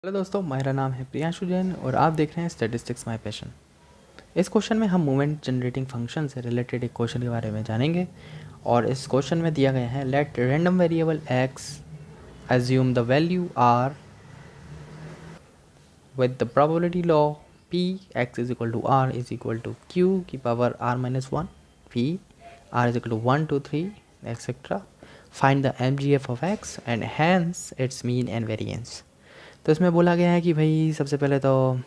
Hello दोस्तों, मेरा नाम है प्रियांशु जैन और आप देख रहे हैं स्टैटिस्टिक्स माय पैशन। इस क्वेश्चन में हम मूवमेंट जनरेटिंग फंक्शन से रिलेटेड एक क्वेश्चन के बारे में जानेंगे। और इस क्वेश्चन में दिया गया है let random variable x assume the value r with the probability law p x is equal to r is equal to q की power r minus 1 p r is equal to 1 2 3 etc. Find the mgf of x and hence its mean and variance। तो इसमें बोला गया है कि भाई सबसे पहले तो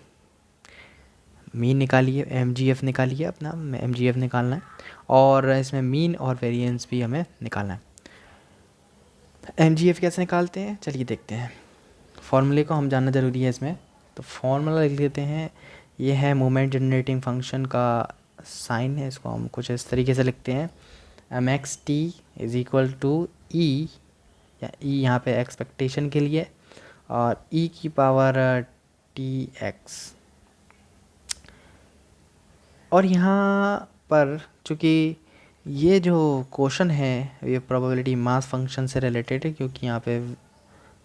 मीन निकालिए, एम निकालिए, अपना एम निकालना है और इसमें मीन और वेरिएंस भी हमें निकालना है। एम कैसे निकालते हैं चलिए देखते हैं। फॉर्मूले को हम जानना ज़रूरी है इसमें, तो फॉर्मूला लिख लेते हैं। ये है मोमेंट जनरेटिंग फंक्शन का साइन है, इसको हम कुछ इस तरीके से लिखते हैं। M X T is equal to e, या ई यहाँ पे एक्सपेक्टेशन के लिए, और ई की पावर टी एक्स। और यहाँ पर चूँकि ये जो क्वेश्चन है ये प्रोबेबिलिटी मास फंक्शन से रिलेटेड है, क्योंकि यहाँ पे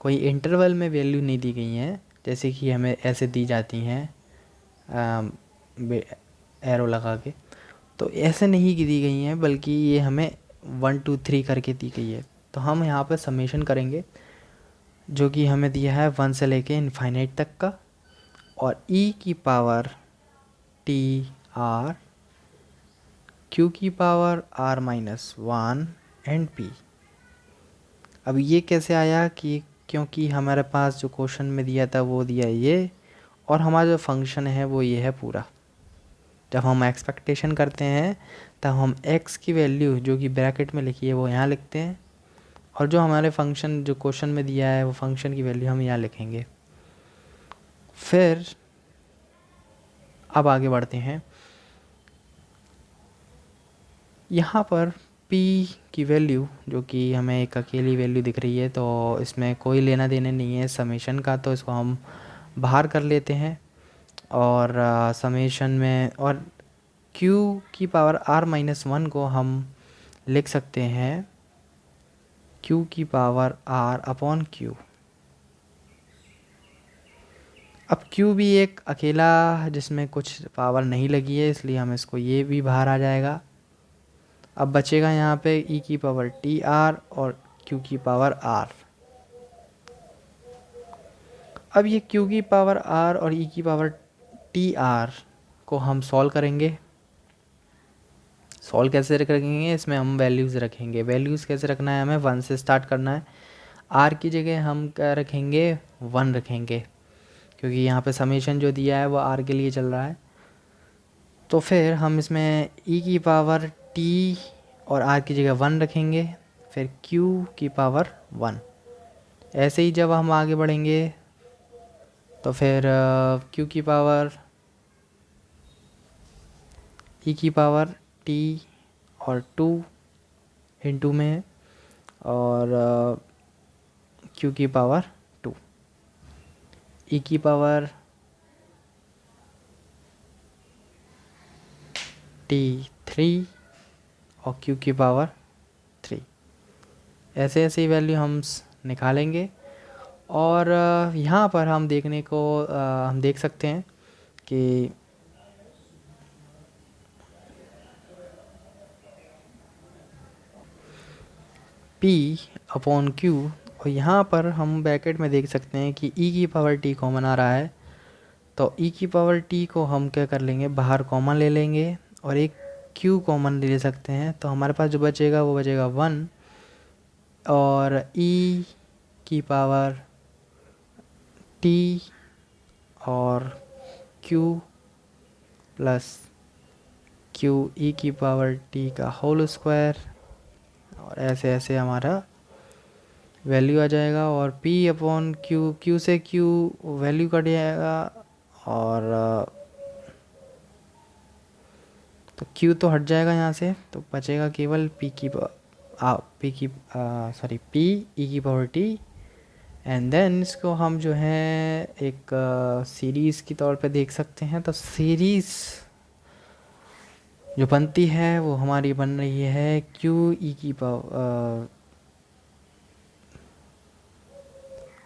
कोई इंटरवल में वैल्यू नहीं दी गई है जैसे कि हमें ऐसे दी जाती हैं एरो लगा के। तो ऐसे नहीं दी गई हैं, बल्कि ये हमें 1 2 3 करके दी गई है। तो हम यहाँ पे समेशन करेंगे जो कि हमें दिया है 1 से लेके इनफाइनाइट तक का, और ई की पावर टी आर, क्यू की power r minus 1 and p. अब ये कैसे आया कि क्योंकि हमारे पास जो क्वेश्चन में दिया था वो दिया ये, और हमारा जो फंक्शन है वो ये है पूरा। जब हम एक्सपेक्टेशन करते हैं तब हम x की वैल्यू जो कि ब्रैकेट में लिखी है वो यहाँ लिखते हैं, और जो हमारे फंक्शन जो क्वेश्चन में दिया है वो फंक्शन की वैल्यू हम यहाँ लिखेंगे। फिर अब आगे बढ़ते हैं। यहाँ पर p की वैल्यू जो कि हमें एक अकेली वैल्यू दिख रही है, तो इसमें कोई लेना देना नहीं है समेशन का, तो इसको हम बाहर कर लेते हैं। और समेशन में और q की पावर r माइनस 1 को हम लिख सकते हैं q की पावर r अपॉन q। अब q भी एक अकेला जिसमें कुछ पावर नहीं लगी है, इसलिए हम इसको ये भी बाहर आ जाएगा। अब बचेगा यहाँ पे e की पावर टी आर और q की पावर r। अब ये q की पावर r और e की पावर टी आर को हम सॉल्व करेंगे। सॉल्व कैसे रखेंगे, इसमें हम वैल्यूज़ रखेंगे। वैल्यूज़ कैसे रखना है, हमें 1 से स्टार्ट करना है। r की जगह हम क्या रखेंगे, 1 रखेंगे, क्योंकि यहाँ पे समेशन जो दिया है वो r के लिए चल रहा है। तो फिर हम इसमें e की पावर t और r की जगह 1 रखेंगे, फिर q की पावर 1। ऐसे ही जब हम आगे बढ़ेंगे तो फिर q की पावर e की पावर t और 2 इंटू में है, और q की पावर 2, e की पावर t 3 और q की पावर 3। ऐसे ऐसे ही वैल्यू हम निकालेंगे। और यहाँ पर हम देखने को हम देख सकते हैं कि p अपॉन q, और यहाँ पर हम ब्रैकेट में देख सकते हैं कि e की पावर t कॉमन आ रहा है, तो e की पावर t को हम क्या कर लेंगे, बाहर कॉमन ले लेंगे और एक q कॉमन ले सकते हैं। तो हमारे पास जो बचेगा वो बचेगा 1, और e की पावर t और q प्लस q e की पावर t का होल स्क्वायर, और ऐसे ऐसे हमारा वैल्यू आ जाएगा। और p अपॉन q से q वैल्यू कट जाएगा, और तो q तो हट जाएगा यहाँ से, तो बचेगा केवल p की p e की पावर t। एंड देन इसको हम जो है एक सीरीज़ की तौर पे देख सकते हैं। तो सीरीज़ जो बनती है वो हमारी बन रही है q e की पावर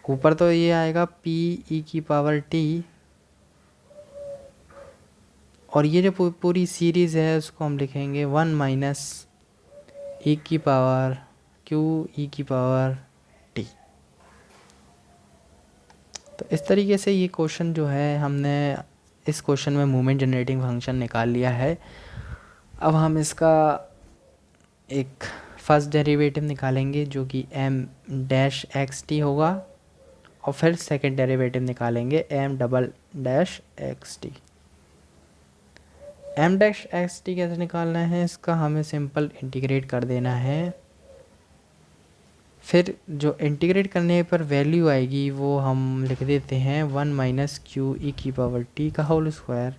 ऊपर तो ये आएगा पी ई की पावर टी, और ये जो पूरी सीरीज़ है उसको हम लिखेंगे 1 माइनस ई की पावर क्यू ई की पावर टी। तो इस तरीके से ये क्वेश्चन जो है हमने इस क्वेश्चन में मोमेंट जनरेटिंग फंक्शन निकाल लिया है। अब हम इसका एक फर्स्ट डेरिवेटिव निकालेंगे जो कि एम डैश एक्स टी होगा, और फिर सेकंड डेरिवेटिव निकालेंगे m double dash x t. M dash x t कैसे निकालना है, इसका हमें सिंपल इंटीग्रेट कर देना है। फिर जो इंटीग्रेट करने पर वैल्यू आएगी वो हम लिख देते हैं 1 माइनस क्यू ई की पावर टी का होल स्क्वायर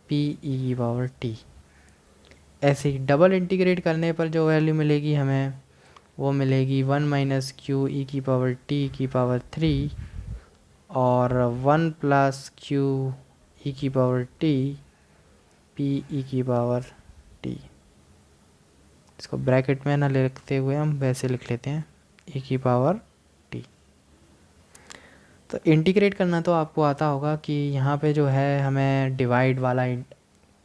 पी ई की पावर टी। ऐसे ही डबल इंटीग्रेट करने पर जो वैल्यू मिलेगी हमें वो मिलेगी 1 माइनस क्यू ई की पावर टी की पावर 3 और 1 प्लस क्यू ई की पावर टी पी ई की पावर टी। इसको ब्रैकेट में ना लिखते हुए हम वैसे लिख लेते हैं ई की पावर टी। तो इंटीग्रेट करना तो आपको आता होगा कि यहाँ पे जो है हमें डिवाइड वाला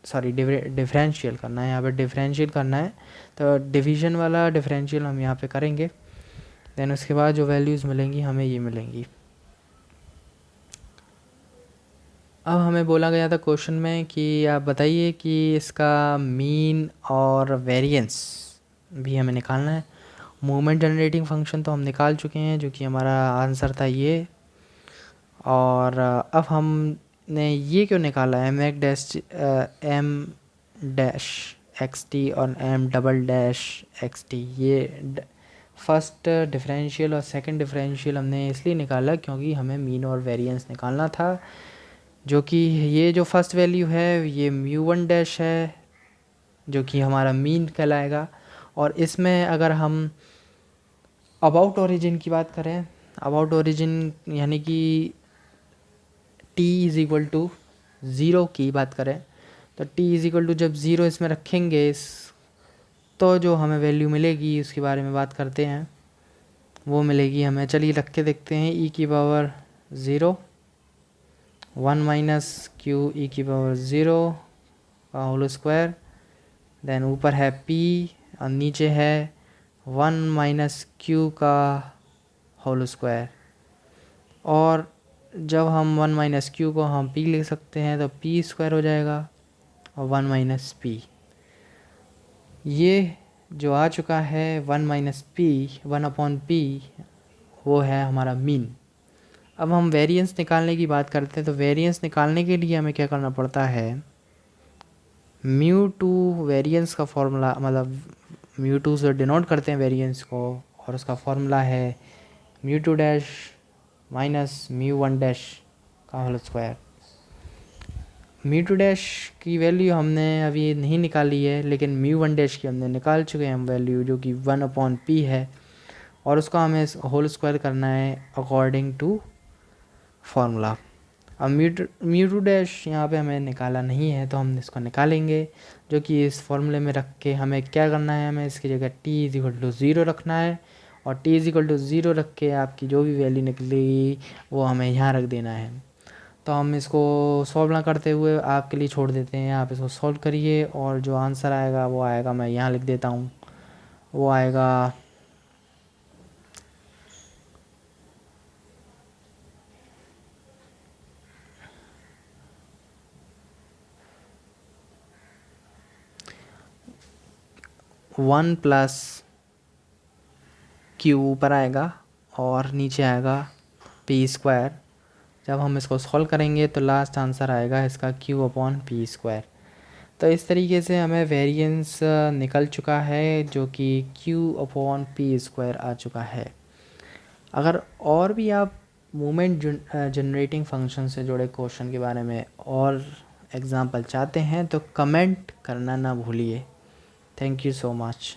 डिफरेंशियल करना है, यहाँ पे डिफरेंशियल करना है। तो डिवीज़न वाला डिफरेंशियल हम यहाँ पे करेंगे, देन उसके बाद जो वैल्यूज़ मिलेंगी हमें ये मिलेंगी। अब हमें बोला गया था क्वेश्चन में कि आप बताइए कि इसका मीन और वेरिएंस भी हमें निकालना है। मोमेंट जनरेटिंग फंक्शन तो हम निकाल चुके हैं जो कि हमारा आंसर था ये। और अब हमने ये क्यों निकाला एम डैश एक्स टी और m double dash x t, ये फर्स्ट डिफरेंशियल और सेकंड डिफरेंशियल हमने इसलिए निकाला क्योंकि हमें मीन और वेरिएंस निकालना था, जो कि ये जो फर्स्ट वैल्यू है ये म्यू वन डैश है जो कि हमारा मीन कहलाएगा। और इसमें अगर हम अबाउट ओरिजिन की बात करें, अबाउट ओरिजिन यानी कि t is equal to zero की बात करें, तो t इज़ इक्वल टू जब ज़ीरो इसमें रखेंगे तो जो हमें वैल्यू मिलेगी उसके बारे में बात करते हैं। वो मिलेगी हमें, चलिए रख के देखते हैं, e की पावर 0 1 माइनस क्यू ई की पावर 0 का होल स्क्वायर, देन ऊपर है p और नीचे है 1 माइनस क्यू का होल स्क्वायर। और जब हम 1 माइनस क्यू को हम p लिख सकते हैं तो p स्क्वायर हो जाएगा और 1 माइनस p। ये जो आ चुका है 1 माइनस p 1 अपॉन p, वो है हमारा मीन। अब हम वेरिएंस निकालने की बात करते हैं, तो वेरिएंस निकालने के लिए हमें क्या करना पड़ता है, म्यू टू वेरिएंस का फॉर्मूला, मतलब म्यू टू से डिनोट करते हैं वेरिएंस को, और उसका फॉर्मूला है mu two dash minus mu one dash का whole square. Mu two dash की वैल्यू हमने अभी नहीं निकाली है, लेकिन म्यू वन डैश की हमने निकाल चुके हैं हम वैल्यू, जो कि 1 अपॉन p है, और उसका हमें होल स्क्वायर करना है अकॉर्डिंग टू फार्मूला। अब म्यू टू डैश यहाँ पे हमें निकाला नहीं है तो हम इसको निकालेंगे, जो कि इस फॉर्मूले में रख के हमें क्या करना है, हमें इसकी जगह t इज इक्वल टू 0 रखना है, और t इज इक्वल टू 0 रख के आपकी जो भी वैल्यू निकलेगी वो हमें यहाँ रख देना है। तो हम इसको सॉल्व ना करते हुए आपके लिए छोड़ देते हैं, आप इसको सॉल्व करिए और जो आंसर आएगा वो आएगा, मैं यहाँ लिख देता हूँ, वो आएगा 1 प्लस क्यू ऊपर आएगा और नीचे आएगा p स्क्वायर। जब हम इसको सॉल्व करेंगे तो लास्ट आंसर आएगा इसका q अपॉन p स्क्वायर। तो इस तरीके से हमें वेरिएंस निकल चुका है जो कि q अपॉन p स्क्वायर आ चुका है। अगर और भी आप मोमेंट जनरेटिंग फंक्शन से जुड़े क्वेश्चन के बारे में और एग्जांपल चाहते हैं तो कमेंट करना ना भूलिए। Thank you so much.